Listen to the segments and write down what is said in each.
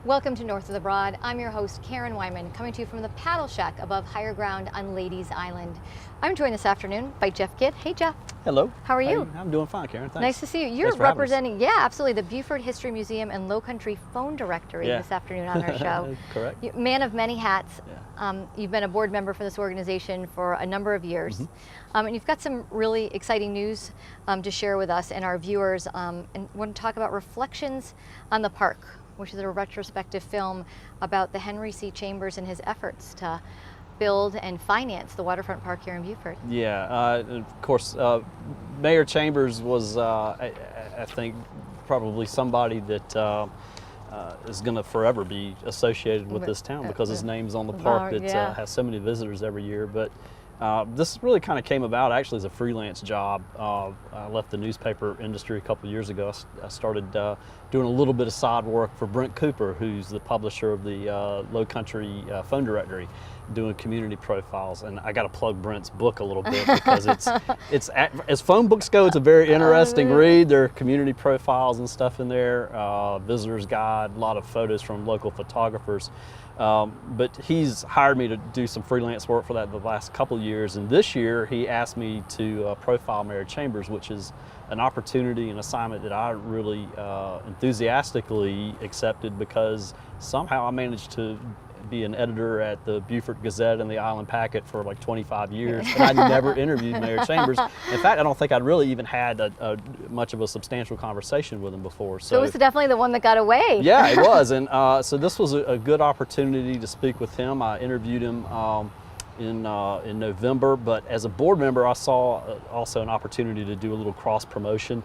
Welcome to North of the Broad. I'm your host, Karen Wyman, coming to you from the paddle shack above higher ground on Ladies Island. I'm joined this afternoon by Jeff Kidd. Hey, Jeff. Hello. How are you? I'm doing fine, Karen. Thanks. Nice to see you. You're representing, yeah, absolutely, the Beaufort History Museum and Low Country Phone Directory this afternoon on our show. Correct. Man of many hats. Yeah. You've been a board member for this organization for a number of years. And you've got some really exciting news to share with us and our viewers, and want to talk about Reflections on the Park, which is a retrospective film about the Henry C. Chambers and his efforts to build and finance the waterfront park here in Beaufort. Yeah, of course, Mayor Chambers was, I think, probably somebody that is going to forever be associated with this town because his name's on the park that has so many visitors every year. But this really kind of came about actually as a freelance job. I left the newspaper industry a couple of years ago. I started doing a little bit of side work for Brent Cooper, who's the publisher of the Low Country Phone Directory, doing community profiles. And I got to plug Brent's book a little bit because it's as phone books go, it's a very interesting read. There are community profiles and stuff in there, visitor's guide, a lot of photos from local photographers. But he's hired me to do some freelance work for that the last couple of years, and this year he asked me to profile Mayor Chambers, which is an opportunity, an assignment that I really enthusiastically accepted because somehow I managed to be an editor at the Beaufort Gazette and the Island Packet for like 25 years, and I never interviewed Mayor Chambers. In fact, I don't think I'd really even had much of a substantial convetion with him before. So it was definitely the one that got away. Yeah, it was, and so this was a good opportunity to speak with him. I interviewed him in November, but as a board member, I saw also an opportunity to do a little cross promotion.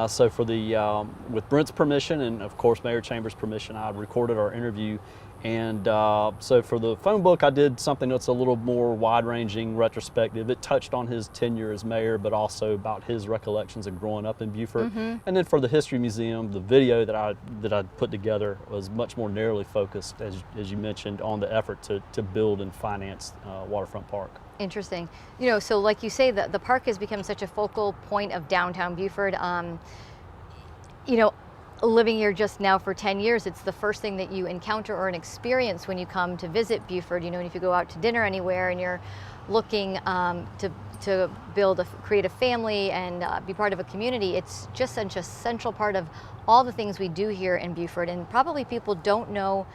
So for the with Brent's permission and of course Mayor Chambers' permission, I recorded our interview. And so for the phone book, I did something that's a little more wide-ranging, retrospective. It touched on his tenure as mayor, but also about his recollections of growing up in Beaufort. And then for the History Museum, the video that I put together was much more narrowly focused, as you mentioned, on the effort to build and finance Waterfront Park. Interesting. You know, so like you say, the park has become such a focal point of downtown Beaufort. You know, living here just now for 10 years, it's the first thing that you encounter or an experience when you come to visit Beaufort. You know, and if you go out to dinner anywhere and you're looking to create a family and be part of a community, it's just such a central part of all the things we do here in Beaufort, and probably people don't know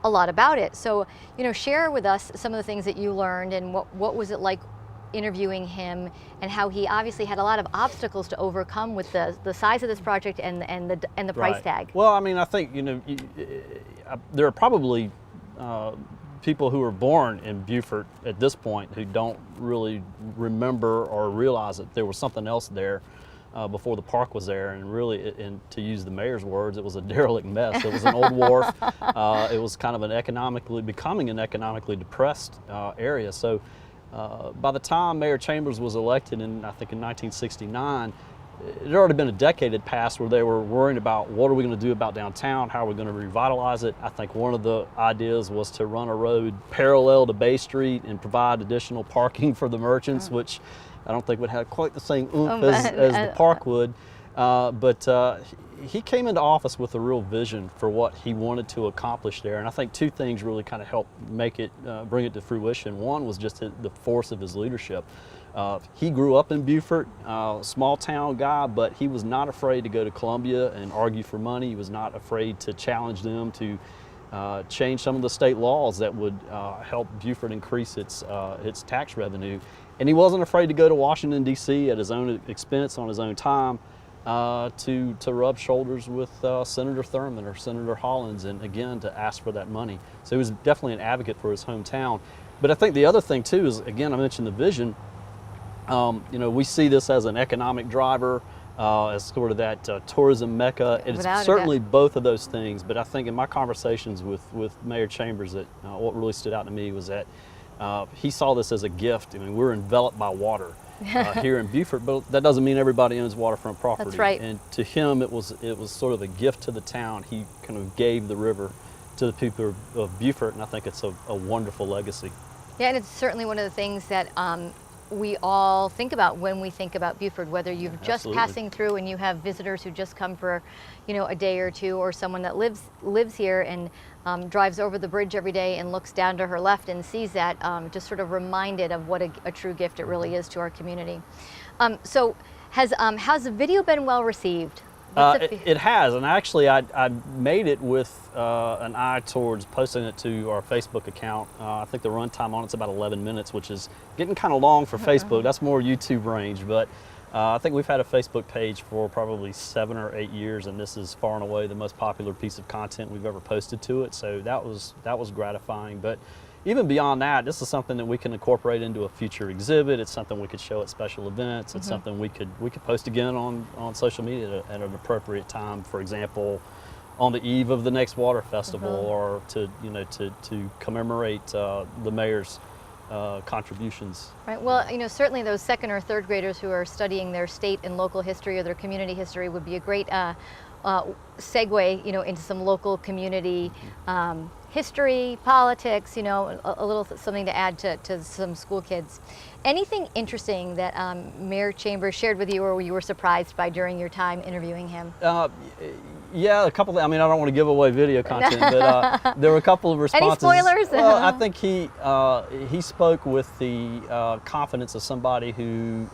a lot about it. So, you know, share with us some of the things that you learned and what was it like interviewing him, and how he obviously had a lot of obstacles to overcome with the size of this project and the price tag. Well, I mean, I think, you know, there are probably people who were born in Beaufort at this point who don't really remember or realize that there was something else there before the park was there, and really, and to use the mayor's words, it was a derelict mess. It was an old wharf. It was kind of becoming an economically depressed area. So by the time Mayor Chambers was elected I think in 1969, it had already been a decade had passed where they were worrying about what are we going to do about downtown, how are we going to revitalize it. I think one of the ideas was to run a road parallel to Bay Street and provide additional parking for the merchants, which I don't think would have quite the same oomph as the park would. But he came into office with a real vision for what he wanted to accomplish there, and I think two things really kind of helped make it, bring it to fruition. One was just the force of his leadership. He grew up in Beaufort, small town guy, but he was not afraid to go to Columbia and argue for money. He was not afraid to challenge them to change some of the state laws that would help Beaufort increase its tax revenue. And he wasn't afraid to go to Washington, D.C. at his own expense, on his own time, to rub shoulders with Senator Thurmond or Senator Hollins, and again, to ask for that money. So he was definitely an advocate for his hometown. But I think the other thing too is, again, I mentioned the vision. You know, we see this as an economic driver, as sort of that tourism mecca. It's certainly both of those things, but I think in my conversations with Mayor Chambers, that what really stood out to me was that he saw this as a gift. I mean, we're enveloped by water here in Beaufort, but that doesn't mean everybody owns waterfront property. That's right. And to him, it was sort of a gift to the town. He kind of gave the river to the people of Beaufort, and I think it's a wonderful legacy. Yeah, and it's certainly one of the things that we all think about when we think about Buford, whether you're just Absolutely. passing through and you have visitors who just come for, a day or two, or someone that lives here and drives over the bridge every day and looks down to her left and sees that, just sort of reminded of what a true gift it really is to our community. So has the video been well received? It has, and actually I made it with an eye towards posting it to our Facebook account. I think the runtime on it's about 11 minutes, which is getting kind of long for Facebook. That's more YouTube range, but I think we've had a Facebook page for probably 7 or 8 years, and this is far and away the most popular piece of content we've ever posted to it. So that was gratifying. But even beyond that, this is something that we can incorporate into a future exhibit. It's something we could show at special events. It's something we could post again on social media at an appropriate time. For example, on the eve of the next water festival, or to commemorate the mayor's contributions. Right. Well, certainly those second or third graders who are studying their state and local history or their community history would be a great segue, into some local community history, politics, a little something to add to some school kids. Anything interesting that Mayor Chambers shared with you, or you were surprised by during your time interviewing him? Yeah, a couple. I don't want to give away video content, but there were a couple of responses. Any spoilers? Well, I think he spoke with the confidence of somebody who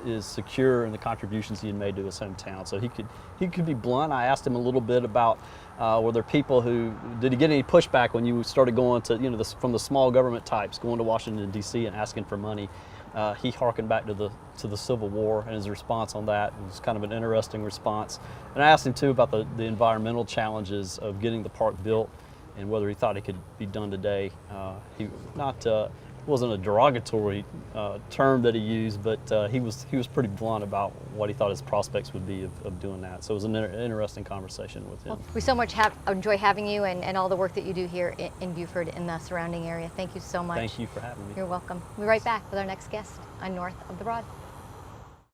is secure in the contributions he had made to his hometown. So he could be blunt. I asked him a little bit about were there people did he get any pushback when you started going to from the small government types going to Washington D.C. and asking for money. He harkened back to the Civil War, and his response on that was kind of an interesting response. And I asked him too about the environmental challenges of getting the park built and whether he thought it could be done today. It wasn't a derogatory term that he used, but he was pretty blunt about what he thought his prospects would be of doing that. So it was an interesting conversation with him. Well, we so much enjoy having you and all the work that you do here in Buford and the surrounding area. Thank you so much. Thank you for having me. You're welcome. We'll be right back with our next guest on North of the Broad.